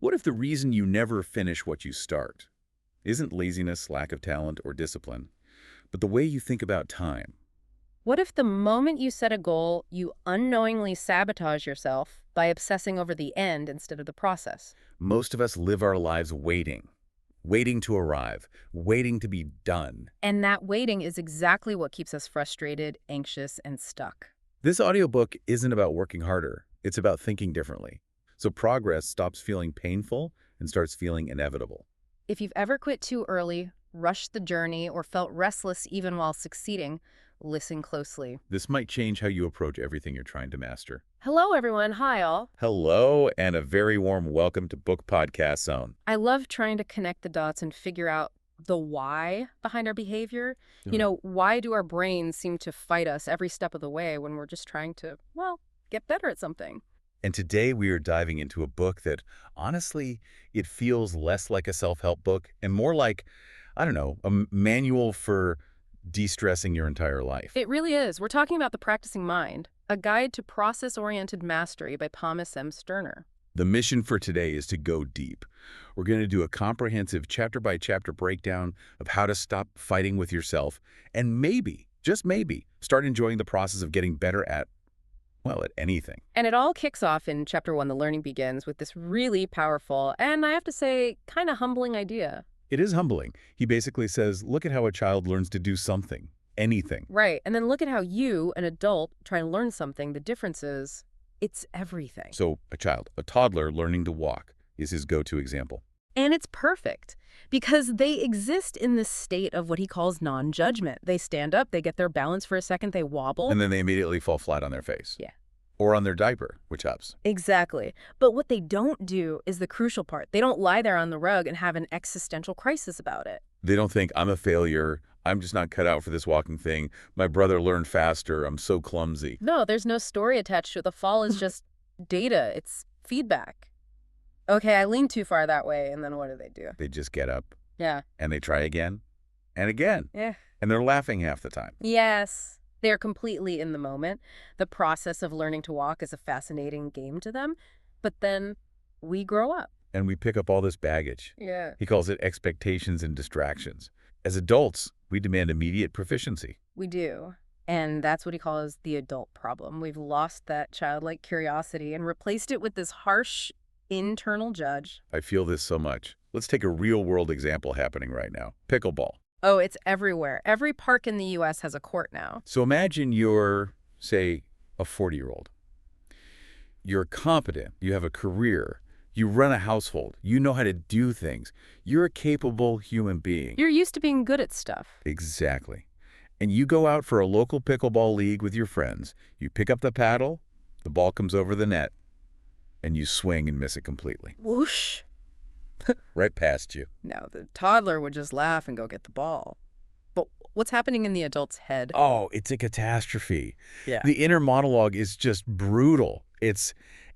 What if the reason you never finish what you start isn't laziness, lack of talent, or discipline, but the way you think about time? What if the moment you set a goal, you unknowingly sabotage yourself by obsessing over the end instead of the process? Most of us live our lives waiting, waiting to arrive, waiting to be done. And that waiting is exactly what keeps us frustrated, anxious, and stuck. This audiobook isn't about working harder. It's about thinking differently. So progress stops feeling painful and starts feeling inevitable. If you've ever quit too early, rushed the journey, or felt restless even while succeeding, listen closely. This might change how you approach everything you're trying to master. Hello, everyone. Hi, all. Hello, and a very warm welcome to Book Podcast Zone. I love trying to connect the dots and figure out the why behind our behavior. Why do our brains seem to fight us every step of the way when we're just trying to, get better at something? And today we are diving into a book that, honestly, it feels less like a self-help book and more like, I don't know, a manual for de-stressing your entire life. It really is. We're talking about The Practicing Mind, a guide to process-oriented mastery by Thomas M. Sterner. The mission for today is to go deep. We're going to do a comprehensive chapter-by-chapter breakdown of how to stop fighting with yourself and maybe, just maybe, start enjoying the process of getting better at anything. And it all kicks off in Chapter 1, The Learning Begins, with this really powerful and, I have to say, kind of humbling idea. It is humbling. He basically says, look at how a child learns to do something, anything. Right. And then look at how you, an adult, try to learn something. The difference is, it's everything. So a toddler learning to walk is his go-to example. And it's perfect because they exist in this state of what he calls non-judgment. They stand up, they get their balance for a second, they wobble. And then they immediately fall flat on their face. Yeah. Or on their diaper, which helps. Exactly. But what they don't do is the crucial part. They don't lie there on the rug and have an existential crisis about it. They don't think, I'm a failure, I'm just not cut out for this walking thing, my brother learned faster, I'm so clumsy. No, there's no story attached to it. The fall is just data. It's feedback. Okay, I leaned too far that way, and then what do? They just get up. Yeah. And they try again and again. Yeah. And they're laughing half the time. Yes. They're completely in the moment. The process of learning to walk is a fascinating game to them. But then we grow up. And we pick up all this baggage. Yeah. He calls it expectations and distractions. As adults, we demand immediate proficiency. We do. And that's what he calls the adult problem. We've lost that childlike curiosity and replaced it with this harsh internal judge. I feel this so much. Let's take a real-world example happening right now. Pickleball. Oh, it's everywhere. Every park in the U.S. has a court now. So imagine you're, say, a 40-year-old. You're competent. You have a career. You run a household. You know how to do things. You're a capable human being. You're used to being good at stuff. Exactly. And you go out for a local pickleball league with your friends. You pick up the paddle, the ball comes over the net, and you swing and miss it completely. Whoosh. Right past you. Now, the toddler would just laugh and go get the ball. But what's happening in the adult's head? Oh, it's a catastrophe. Yeah. The inner monologue is just brutal. It's,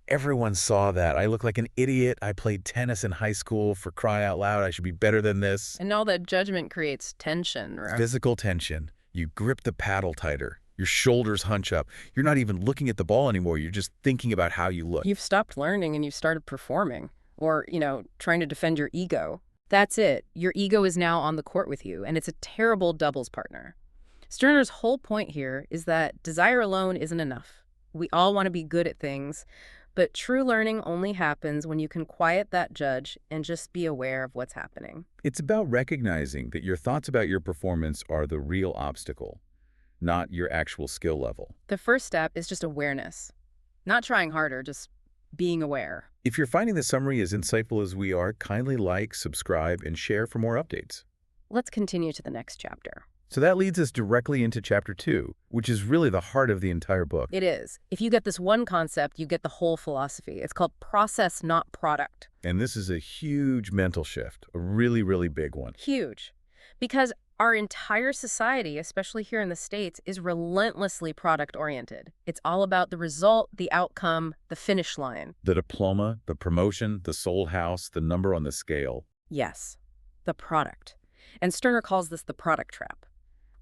everyone saw that. I look like an idiot. I played tennis in high school, for cry out loud. I should be better than this. And all that judgment creates tension, right? Physical tension. You grip the paddle tighter. Your shoulders hunch up. You're not even looking at the ball anymore. You're just thinking about how you look. You've stopped learning and you've started performing. Or, trying to defend your ego. That's it. Your ego is now on the court with you, and it's a terrible doubles partner. Sterner's whole point here is that desire alone isn't enough. We all want to be good at things, but true learning only happens when you can quiet that judge and just be aware of what's happening. It's about recognizing that your thoughts about your performance are the real obstacle, not your actual skill level. The first step is just awareness. Not trying harder, just being aware. If you're finding the summary as insightful as we are, kindly like, subscribe, and share for more updates. Let's continue to the next chapter. So that leads us directly into Chapter 2, which is really the heart of the entire book. It is. If you get this one concept, you get the whole philosophy. It's called process, not product. And this is a huge mental shift, a really, really big one. Huge. Because our entire society, especially here in the States, is relentlessly product-oriented. It's all about the result, the outcome, the finish line. The diploma, the promotion, the sold house, the number on the scale. Yes, the product. And Sterner calls this the product trap.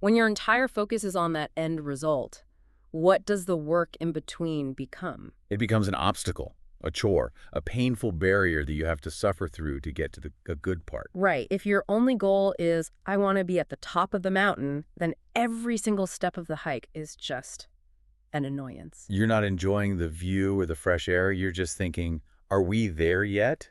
When your entire focus is on that end result, what does the work in between become? It becomes an obstacle. a chore, a painful barrier that you have to suffer through to get to a good part. Right. If your only goal is, I want to be at the top of the mountain, then every single step of the hike is just an annoyance. You're not enjoying the view or the fresh air. You're just thinking, are we there yet?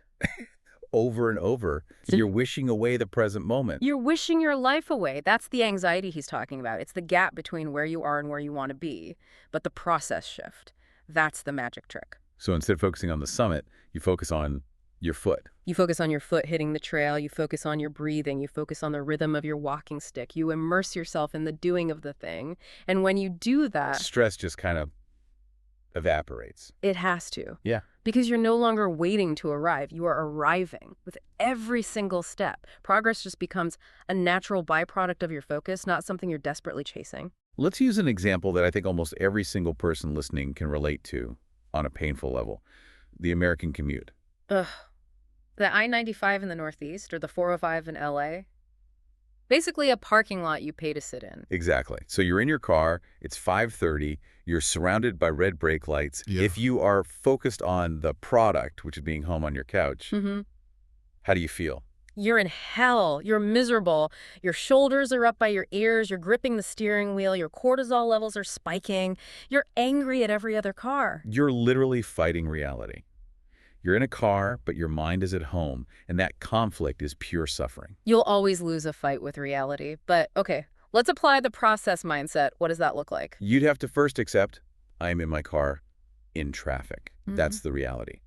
Over and over, you're wishing away the present moment. You're wishing your life away. That's the anxiety he's talking about. It's the gap between where you are and where you want to be. But the process shift, that's the magic trick. So instead of focusing on the summit, you focus on your foot. You focus on your foot hitting the trail. You focus on your breathing. You focus on the rhythm of your walking stick. You immerse yourself in the doing of the thing. And when you do that, Stress just kind of evaporates. it has to. Yeah. Because you're no longer waiting to arrive. You are arriving with every single step. Progress just becomes a natural byproduct of your focus, not something you're desperately chasing. Let's use an example that I think almost every single person listening can relate to on a painful level. The American commute. Ugh. The I-95 in the Northeast or the 405 in LA. Basically a parking lot you pay to sit in. Exactly. So you're in your car, it's 5:30, you're surrounded by red brake lights. Yeah. If you are focused on the product, which is being home on your couch, how do you feel? You're in hell. You're miserable. Your shoulders are up by your ears. You're gripping the steering wheel. Your cortisol levels are spiking. You're angry at every other car. You're literally fighting reality. You're in a car, but your mind is at home, and that conflict is pure suffering. You'll always lose a fight with reality. But okay, let's apply the process mindset. What does that look like? You'd have to first accept, I am in my car in traffic. That's the reality.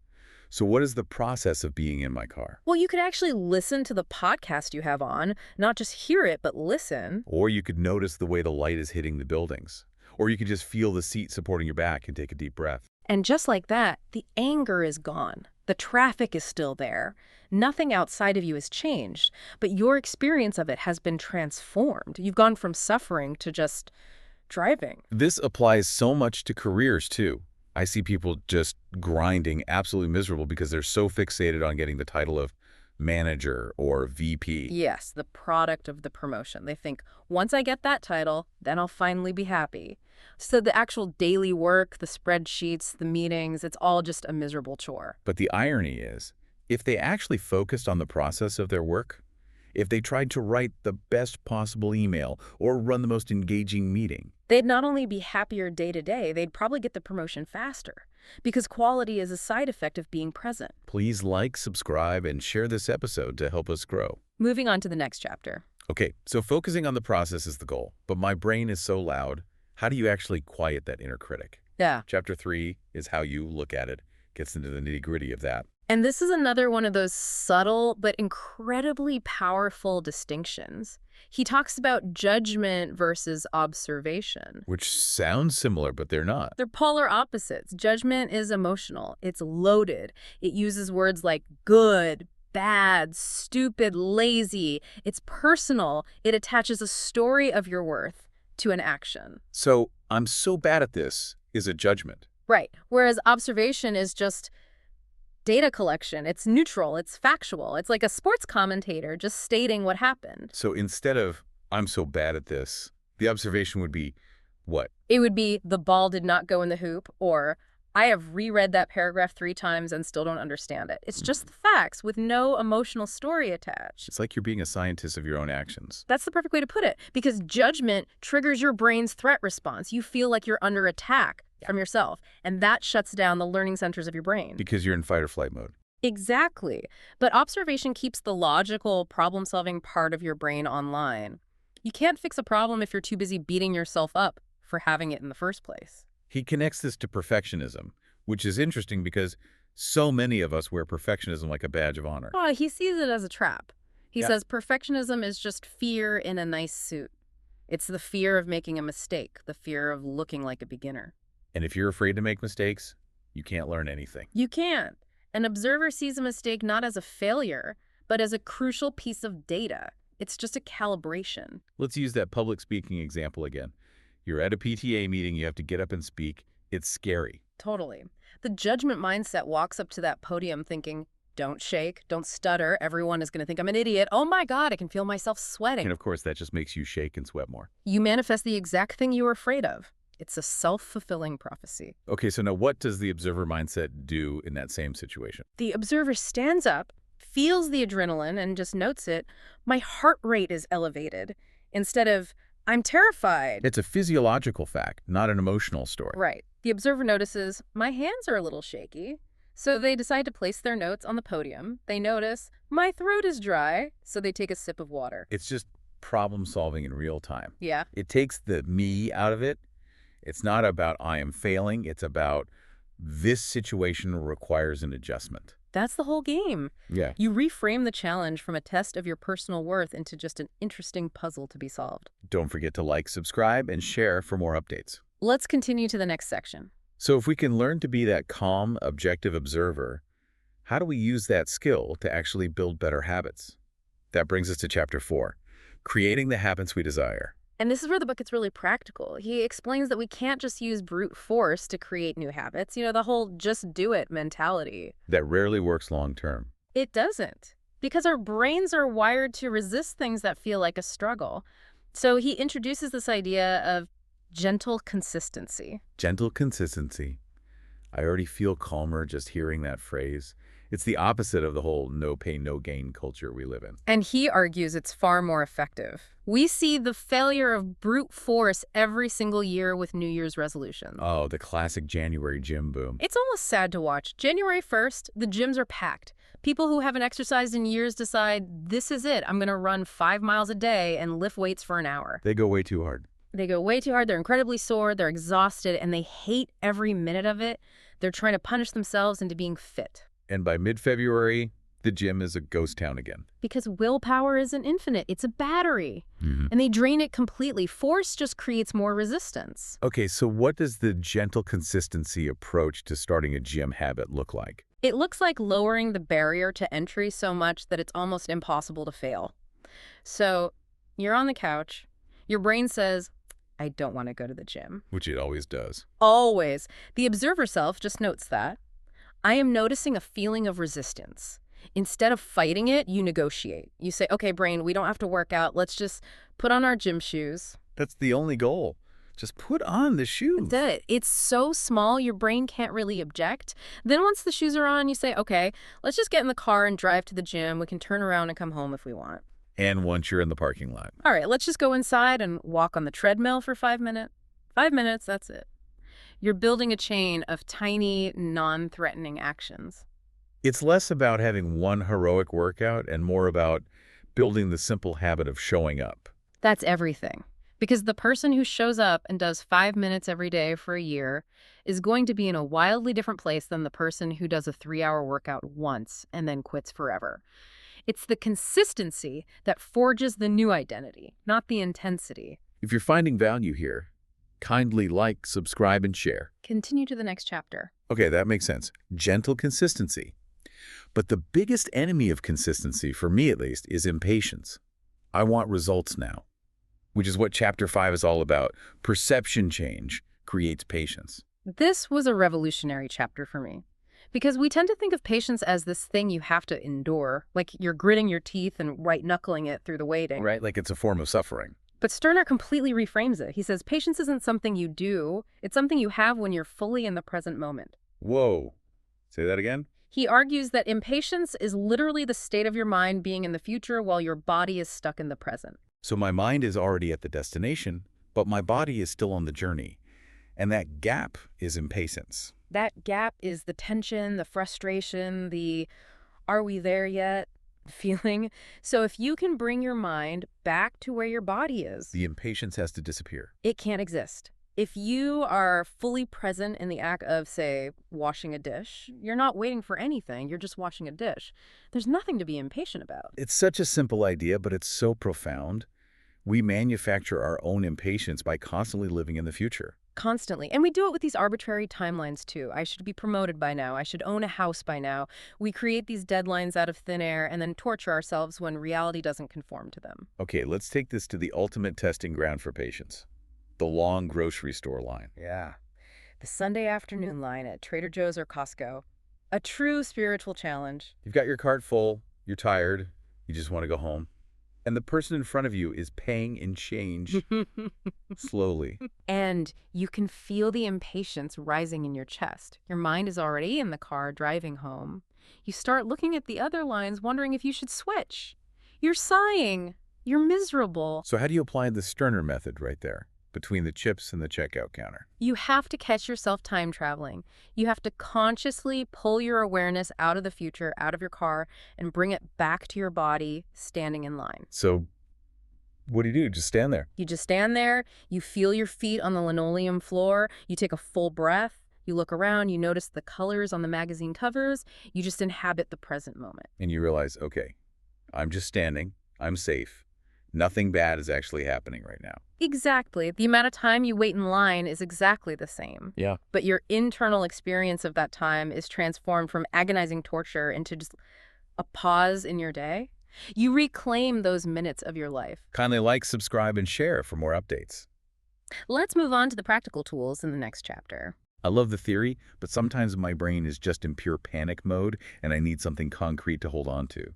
So what is the process of being in my car? Well, you could actually listen to the podcast you have on, not just hear it, but listen. Or you could notice the way the light is hitting the buildings. Or you could just feel the seat supporting your back and take a deep breath. And just like that, the anger is gone. The traffic is still there. Nothing outside of you has changed, but your experience of it has been transformed. You've gone from suffering to just driving. This applies so much to careers, too. I see people just grinding, absolutely miserable because they're so fixated on getting the title of manager or VP. Yes, the product of the promotion. They think, once I get that title, then I'll finally be happy. So the actual daily work, the spreadsheets, the meetings, it's all just a miserable chore. But the irony is, if they actually focused on the process of their work, if they tried to write the best possible email or run the most engaging meeting, They'd not only be happier day to day, they'd probably get the promotion faster. Because quality is a side effect of being present. please like, subscribe, and share this episode to help us grow. Moving on to the next chapter. Okay, so focusing on the process is the goal, but my brain is so loud. How do you actually quiet that inner critic? Yeah. Chapter 3 is how you look at it, gets into the nitty-gritty of that. And this is another one of those subtle but incredibly powerful distinctions. He talks about judgment versus observation. Which sounds similar, but they're not. They're polar opposites. Judgment is emotional. It's loaded. It uses words like good, bad, stupid, lazy. It's personal. It attaches a story of your worth to an action. So, I'm so bad at this is a judgment. Right. Whereas observation is just data collection. It's neutral. It's factual. It's like a sports commentator just stating what happened. So instead of, I'm so bad at this, the observation would be, what? It would be, the ball did not go in the hoop, or I have reread that paragraph 3 times and still don't understand it. It's just the facts with no emotional story attached. It's like you're being a scientist of your own actions. That's the perfect way to put it, because judgment triggers your brain's threat response. You feel like you're under attack from yourself, and that shuts down the learning centers of your brain. Because you're in fight or flight mode. Exactly. But observation keeps the logical, problem-solving part of your brain online. You can't fix a problem if you're too busy beating yourself up for having it in the first place. He connects this to perfectionism, which is interesting because so many of us wear perfectionism like a badge of honor. Oh, he sees it as a trap. He Yeah. says perfectionism is just fear in a nice suit. It's the fear of making a mistake, the fear of looking like a beginner. And if you're afraid to make mistakes, you can't learn anything. You can't. An observer sees a mistake not as a failure, but as a crucial piece of data. It's just a calibration. Let's use that public speaking example again. You're at a PTA meeting, you have to get up and speak. It's scary. Totally. The judgment mindset walks up to that podium thinking, don't shake, don't stutter, everyone is going to think I'm an idiot. Oh my God, I can feel myself sweating. And of course, that just makes you shake and sweat more. You manifest the exact thing you were afraid of. It's a self-fulfilling prophecy. Okay, so now what does the observer mindset do in that same situation? The observer stands up, feels the adrenaline, and just notes it. My heart rate is elevated. Instead of, I'm terrified. It's a physiological fact, not an emotional story. Right. The observer notices, my hands are a little shaky. So they decide to place their notes on the podium. They notice, my throat is dry. So they take a sip of water. It's just problem solving in real time. Yeah. It takes the me out of it. It's not about I am failing. It's about this situation requires an adjustment. That's the whole game. Yeah. You reframe the challenge from a test of your personal worth into just an interesting puzzle to be solved. Don't forget to like, subscribe, and share for more updates. Let's continue to the next section. So if we can learn to be that calm, objective observer, how do we use that skill to actually build better habits? That brings us to Chapter 4, Creating the Habits We Desire. And this is where the book gets really practical. He explains that we can't just use brute force to create new habits. You know, the whole just do it mentality. That rarely works long term. It doesn't, because our brains are wired to resist things that feel like a struggle. So he introduces this idea of gentle consistency. Gentle consistency. I already feel calmer just hearing that phrase. It's the opposite of the whole no pain, no gain culture we live in. And he argues it's far more effective. We see the failure of brute force every single year with New Year's resolutions. Oh, the classic January gym boom. It's almost sad to watch. January 1st, the gyms are packed. People who haven't exercised in years decide, this is it. I'm going to run 5 miles a day and lift weights for an hour. They go way too hard. They go way too hard. They're incredibly sore. They're exhausted, and they hate every minute of it. They're trying to punish themselves into being fit. And by mid-February, the gym is a ghost town again. Because willpower isn't infinite. It's a battery. Mm-hmm. And they drain it completely. Force just creates more resistance. Okay, so what does the gentle consistency approach to starting a gym habit look like? It looks like lowering the barrier to entry so much that it's almost impossible to fail. So you're on the couch. Your brain says, I don't want to go to the gym. Which it always does. Always. The observer self just notes that. I am noticing a feeling of resistance. Instead of fighting it, you negotiate. You say, okay, brain, we don't have to work out. Let's just put on our gym shoes. That's the only goal. Just put on the shoes. That's it. It's so small, your brain can't really object. Then once the shoes are on, you say, okay, let's just get in the car and drive to the gym. We can turn around and come home if we want. And once you're in the parking lot. All right, let's just go inside and walk on the treadmill for 5 minutes. 5 minutes, that's it. You're building a chain of tiny, non-threatening actions. It's less about having one heroic workout and more about building the simple habit of showing up. That's everything. Because the person who shows up and does 5 minutes every day for a year is going to be in a wildly different place than the person who does a 3-hour workout once and then quits forever. It's the consistency that forges the new identity, not the intensity. If you're finding value here, kindly like, subscribe, and share. Continue to the next chapter. Okay, that makes sense. Gentle consistency. But the biggest enemy of consistency, for me at least, is impatience. I want results now, which is what Chapter 5 is all about. Perception change creates patience. This was a revolutionary chapter for me. Because we tend to think of patience as this thing you have to endure, like you're gritting your teeth and white-knuckling it through the waiting. Right, like it's a form of suffering. But Stirner completely reframes it. He says, patience isn't something you do. It's something you have when you're fully in the present moment. Whoa. Say that again? He argues that impatience is literally the state of your mind being in the future while your body is stuck in the present. So my mind is already at the destination, but my body is still on the journey. And that gap is impatience. That gap is the tension, the frustration, the are we there yet feeling. So if you can bring your mind back to where your body is, The impatience has to disappear. it can't exist. If you are fully present in the act of, say, washing a dish, you're not waiting for anything. You're just washing a dish. There's nothing to be impatient about. It's such a simple idea, but it's so profound. We manufacture our own impatience by constantly living in the future. Constantly. And we do it with these arbitrary timelines, too. I should be promoted by now. I should own a house by now. We create these deadlines out of thin air and then torture ourselves when reality doesn't conform to them. Okay, let's take this to the ultimate testing ground for patience. The long grocery store line. Yeah. The Sunday afternoon line at Trader Joe's or Costco. A true spiritual challenge. You've got your cart full, you're tired, you just want to go home. And the person in front of you is paying in change slowly. And you can feel the impatience rising in your chest. Your mind is already in the car driving home. You start looking at the other lines, wondering if you should switch. You're sighing. You're miserable. So how do you apply the Sterner method right there, between the chips and the checkout counter? You have to catch yourself time traveling. You have to consciously pull your awareness out of the future, out of your car, and bring it back to your body standing in line. So what do? Just stand there. You just stand there, you feel your feet on the linoleum floor, you take a full breath, you look around, you notice the colors on the magazine covers, you just inhabit the present moment. And you realize, okay, I'm just standing, I'm safe. Nothing bad is actually happening right now. Exactly. The amount of time you wait in line is exactly the same. Yeah. But your internal experience of that time is transformed from agonizing torture into just a pause in your day. You reclaim those minutes of your life. Kindly like, subscribe, and share for more updates. Let's move on to the practical tools in the next chapter. I love the theory, but sometimes my brain is just in pure panic mode and I need something concrete to hold on to.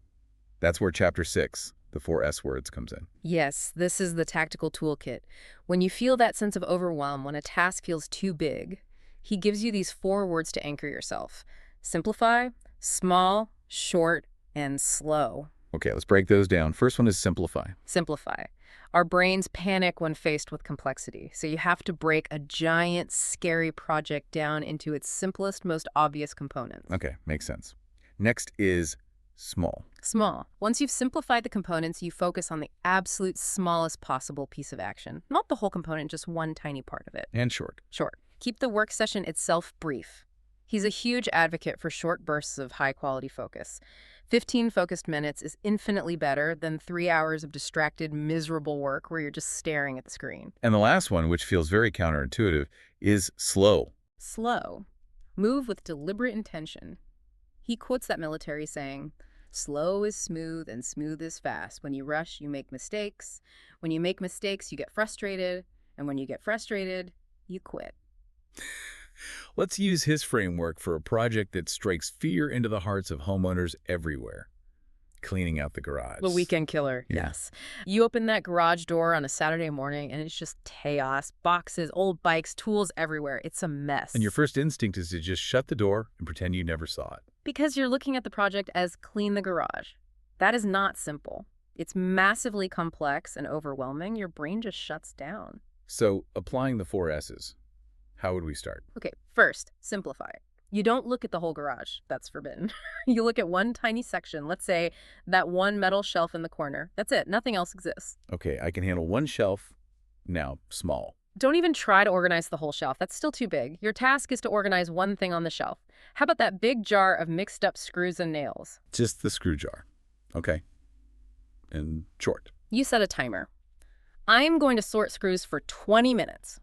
That's where Chapter 6, the 4 S words, comes in. Yes, this is the tactical toolkit. When you feel that sense of overwhelm, when a task feels too big, he gives you these 4 words to anchor yourself. Simplify, small, short, and slow. Okay, let's break those down. First one is simplify. Simplify. Our brains panic when faced with complexity, so you have to break a giant, scary project down into its simplest, most obvious components. Okay, makes sense. Next is small. Small. Once you've simplified the components, you focus on the absolute smallest possible piece of action. Not the whole component, just one tiny part of it. And short. Short. Keep the work session itself brief. He's a huge advocate for short bursts of high-quality focus. 15 focused minutes is infinitely better than 3 hours of distracted, miserable work where you're just staring at the screen. And the last one, which feels very counterintuitive, is slow. Slow. Move with deliberate intention. He quotes that military saying, "Slow is smooth and smooth is fast. When you rush, you make mistakes. When you make mistakes, you get frustrated. And when you get frustrated, you quit." Let's use his framework for a project that strikes fear into the hearts of homeowners everywhere. Cleaning out the garage. The weekend killer, Yeah. yes. You open that garage door on a Saturday morning and it's just chaos. Boxes, old bikes, tools everywhere. It's a mess. And your first instinct is to just shut the door and pretend you never saw it. Because you're looking at the project as clean the garage. That is not simple. It's massively complex and overwhelming. Your brain just shuts down. So, applying the 4 S's, how would we start? Okay, first, simplify. You don't look at the whole garage. That's forbidden. You look at one tiny section. Let's say that one metal shelf in the corner. That's it. Nothing else exists. Okay, I can handle one shelf. Now, small. Don't even try to organize the whole shelf. That's still too big. Your task is to organize one thing on the shelf. How about that big jar of mixed up screws and nails? Just the screw jar. Okay. And short. You set a timer. I am going to sort screws for 20 minutes.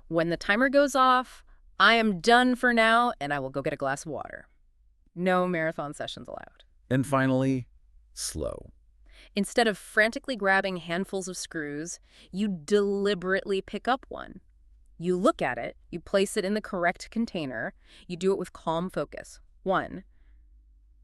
When the timer goes off, I am done for now, and I will go get a glass of water. No marathon sessions allowed. And finally, slow. Instead of frantically grabbing handfuls of screws, you deliberately pick up one. You look at it, you place it in the correct container, you do it with calm focus. One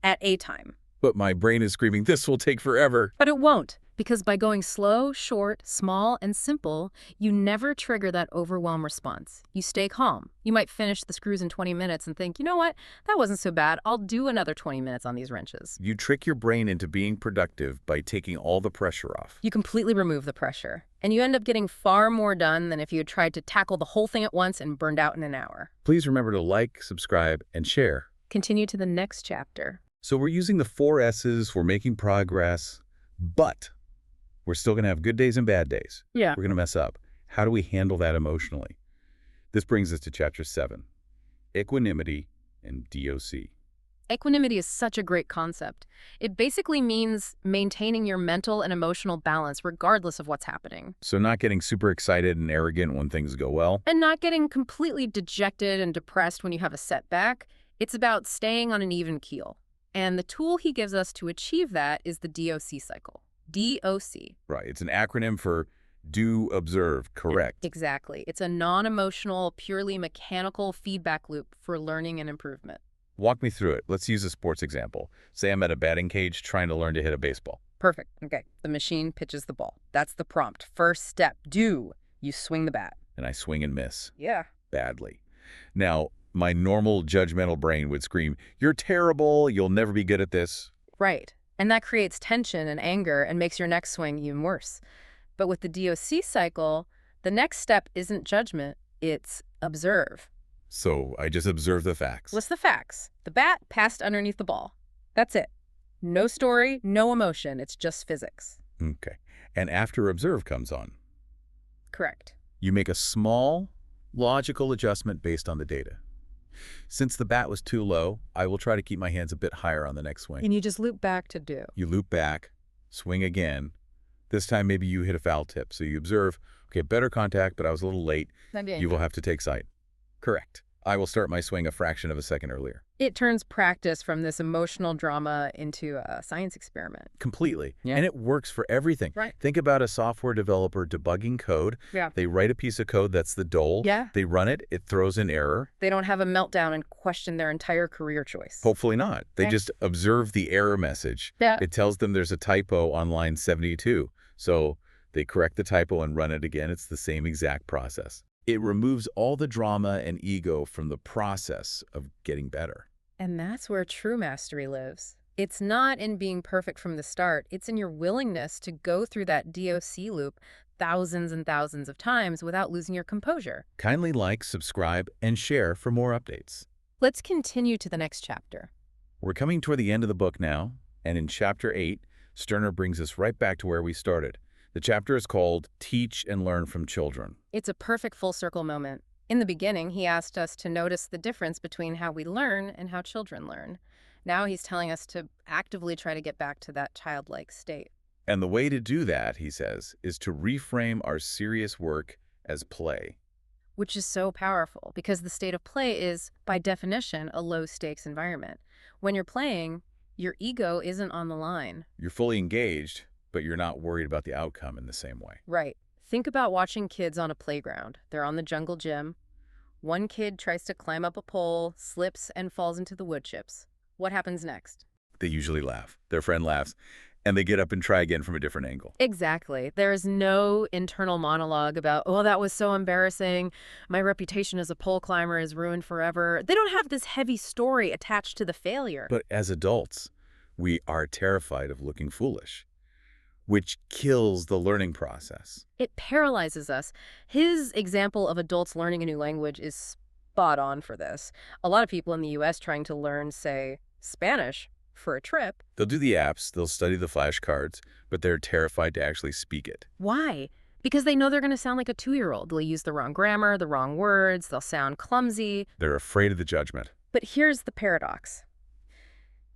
at a time. But my brain is screaming, this will take forever. But it won't, because by going slow, short, small, and simple, you never trigger that overwhelm response. You stay calm. You might finish the screws in 20 minutes and think, you know what, that wasn't so bad. I'll do another 20 minutes on these wrenches. You trick your brain into being productive by taking all the pressure off. You completely remove the pressure, and you end up getting far more done than if you had tried to tackle the whole thing at once and burned out in an hour. Please remember to like, subscribe, and share. Continue to the next chapter. So we're using the 4 S's, we're making progress, but we're still going to have good days and bad days. Yeah. We're going to mess up. How do we handle that emotionally? This brings us to Chapter 7, Equanimity and DOC. Equanimity is such a great concept. It basically means maintaining your mental and emotional balance regardless of what's happening. So not getting super excited and arrogant when things go well. And not getting completely dejected and depressed when you have a setback. It's about staying on an even keel. And the tool he gives us to achieve that is the DOC cycle. DOC. Right. It's an acronym for do, observe, correct. Exactly. It's a non-emotional, purely mechanical feedback loop for learning and improvement. Walk me through it. Let's use a sports example. Say I'm at a batting cage trying to learn to hit a baseball. Perfect. Okay. The machine pitches the ball. That's the prompt. First step, do. You swing the bat. And I swing and miss Yeah. badly. Now, my normal judgmental brain would scream, "You're terrible. You'll never be good at this." Right. And that creates tension and anger and makes your next swing even worse. But with the DOC cycle, the next step isn't judgment, it's observe. So I just observe the facts. What's the facts? The bat passed underneath the ball. That's it. No story, no emotion. It's just physics. Okay. And after observe comes on, Correct. you make a small, logical adjustment based on the data. Since the bat was too low, I will try to keep my hands a bit higher on the next swing. And you just loop back to do. You loop back, swing again. This time maybe you hit a foul tip. So you observe, okay, better contact, but I was a little late. You will have to take sight. Correct. I will start my swing a fraction of a second earlier. It turns practice from this emotional drama into a science experiment. Completely. Yeah. And it works for everything. Right. Think about a software developer debugging code. Yeah. They write a piece of code that's the dole. Yeah. They run it. It throws an error. They don't have a meltdown and question their entire career choice. Hopefully not. They Yeah. just observe the error message. Yeah. It tells them there's a typo on line 72. So they correct the typo and run it again. It's the same exact process. It removes all the drama and ego from the process of getting better. And that's where true mastery lives. It's not in being perfect from the start. It's in your willingness to go through that DOC loop thousands and thousands of times without losing your composure. Kindly like, subscribe, and share for more updates. Let's continue to the next chapter. We're coming toward the end of the book now, and in Chapter 8, Stirner brings us right back to where we started. The chapter is called Teach and Learn from Children. It's a perfect full circle moment. In the beginning, he asked us to notice the difference between how we learn and how children learn. Now he's telling us to actively try to get back to that childlike state. And the way to do that, he says, is to reframe our serious work as play. Which is so powerful because the state of play is, by definition, a low-stakes environment. When you're playing, your ego isn't on the line. You're fully engaged, but you're not worried about the outcome in the same way. Right. Think about watching kids on a playground. They're on the jungle gym. One kid tries to climb up a pole, slips, and falls into the wood chips. What happens next? They usually laugh. Their friend laughs, and they get up and try again from a different angle. Exactly. There is no internal monologue about, oh, that was so embarrassing. My reputation as a pole climber is ruined forever. They don't have this heavy story attached to the failure. But as adults, we are terrified of looking foolish, which kills the learning process. It paralyzes us. His example of adults learning a new language is spot on for this. A lot of people in the U.S. trying to learn, say, Spanish for a trip. They'll do the apps, they'll study the flashcards, but they're terrified to actually speak it. Why? Because they know they're going to sound like a 2-year-old. They'll use the wrong grammar, the wrong words, they'll sound clumsy. They're afraid of the judgment. But here's the paradox.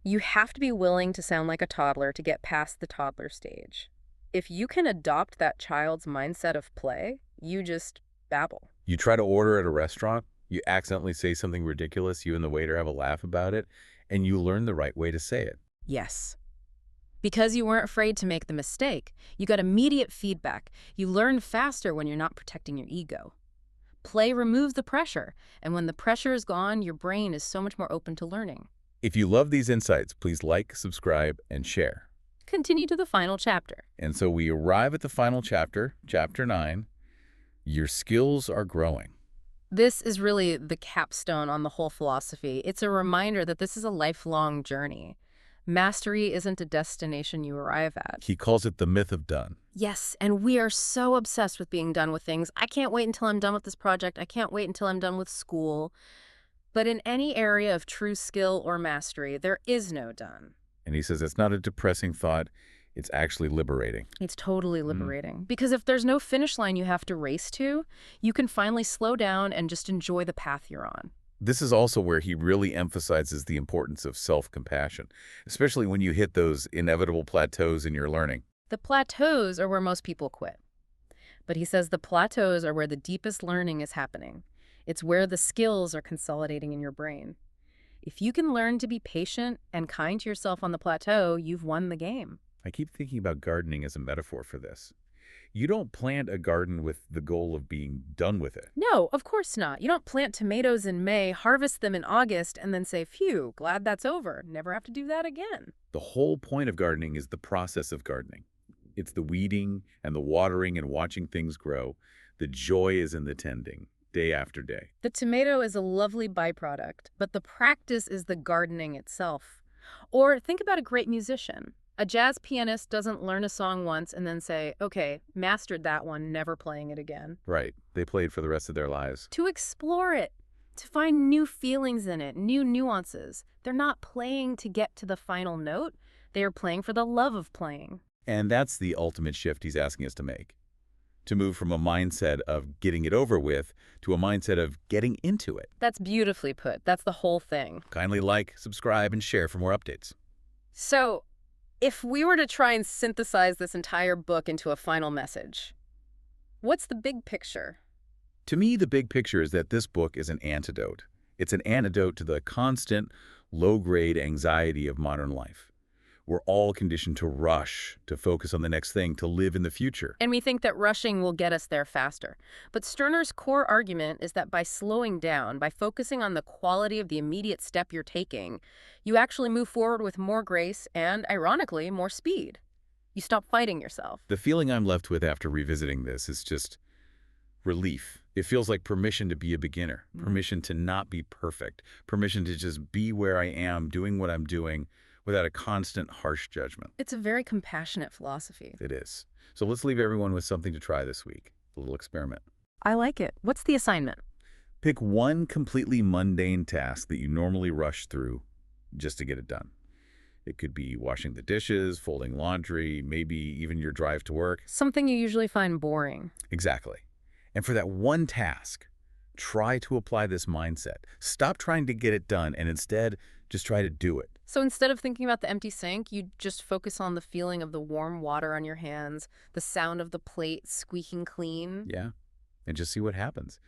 You have to be willing to sound like a toddler to get past the toddler stage. If you can adopt that child's mindset of play, you just babble. You try to order at a restaurant, you accidentally say something ridiculous, you and the waiter have a laugh about it, and you learn the right way to say it. Yes. Because you weren't afraid to make the mistake, you got immediate feedback. You learn faster when you're not protecting your ego. Play removes the pressure, and when the pressure is gone, your brain is so much more open to learning. If you love these insights, please like, subscribe, and share. Continue to the final chapter. And so we arrive at the final chapter, Chapter 9, Your Skills Are Growing. This is really the capstone on the whole philosophy. It's a reminder that this is a lifelong journey. Mastery isn't a destination you arrive at. He calls it the myth of done. Yes, and we are so obsessed with being done with things. I can't wait until I'm done with this project. I can't wait until I'm done with school. But in any area of true skill or mastery, there is no done. And he says it's not a depressing thought, it's actually liberating. It's totally liberating. Because if there's no finish line you have to race to, you can finally slow down and just enjoy the path you're on. This is also where he really emphasizes the importance of self-compassion, especially when you hit those inevitable plateaus in your learning. The plateaus are where most people quit. But he says the plateaus are where the deepest learning is happening. It's where the skills are consolidating in your brain. If you can learn to be patient and kind to yourself on the plateau, you've won the game. I keep thinking about gardening as a metaphor for this. You don't plant a garden with the goal of being done with it. No, of course not. You don't plant tomatoes in May, harvest them in August, and then say, phew, glad that's over. Never have to do that again. The whole point of gardening is the process of gardening. It's the weeding and the watering and watching things grow. The joy is in the tending, day after day. The tomato is a lovely byproduct, but the practice is the gardening itself. Or think about a great musician. A jazz pianist doesn't learn a song once and then say, okay, mastered that one, never playing it again. Right. They played for the rest of their lives. To explore it, to find new feelings in it, new nuances. They're not playing to get to the final note. They are playing for the love of playing. And that's the ultimate shift he's asking us to make. To move from a mindset of getting it over with to a mindset of getting into it. That's beautifully put. That's the whole thing. Kindly like, subscribe, and share for more updates. So, if we were to try and synthesize this entire book into a final message, what's the big picture? To me, the big picture is that this book is an antidote. It's an antidote to the constant, low-grade anxiety of modern life. We're all conditioned to rush, to focus on the next thing, to live in the future. And we think that rushing will get us there faster. But Stirner's core argument is that by slowing down, by focusing on the quality of the immediate step you're taking, you actually move forward with more grace and, ironically, more speed. You stop fighting yourself. The feeling I'm left with after revisiting this is just relief. It feels like permission to be a beginner, permission to not be perfect, permission to just be where I am, doing what I'm doing, without a constant, harsh judgment. It's a very compassionate philosophy. It is. So let's leave everyone with something to try this week, a little experiment. I like it. What's the assignment? Pick one completely mundane task that you normally rush through just to get it done. It could be washing the dishes, folding laundry, maybe even your drive to work. Something you usually find boring. Exactly. And for that one task, try to apply this mindset. Stop trying to get it done and instead just try to do it. So instead of thinking about the empty sink, you just focus on the feeling of the warm water on your hands, the sound of the plate squeaking clean. Yeah. And just see what happens.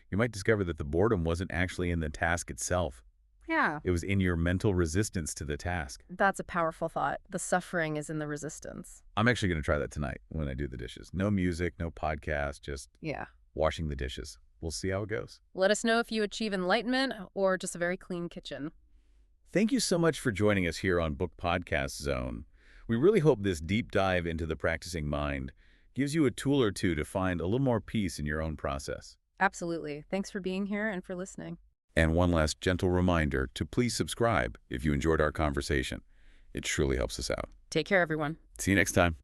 You might discover that the boredom wasn't actually in the task itself. Yeah. It was in your mental resistance to the task. That's a powerful thought. The suffering is in the resistance. I'm actually going to try that tonight when I do the dishes. No music, no podcast, just Yeah. washing the dishes. We'll see how it goes. Let us know if you achieve enlightenment or just a very clean kitchen. Thank you so much for joining us here on Book Podcast Zone. We really hope this deep dive into the practicing mind gives you a tool or two to find a little more peace in your own process. Absolutely. Thanks for being here and for listening. And one last gentle reminder to please subscribe if you enjoyed our conversation. It truly helps us out. Take care, everyone. See you next time.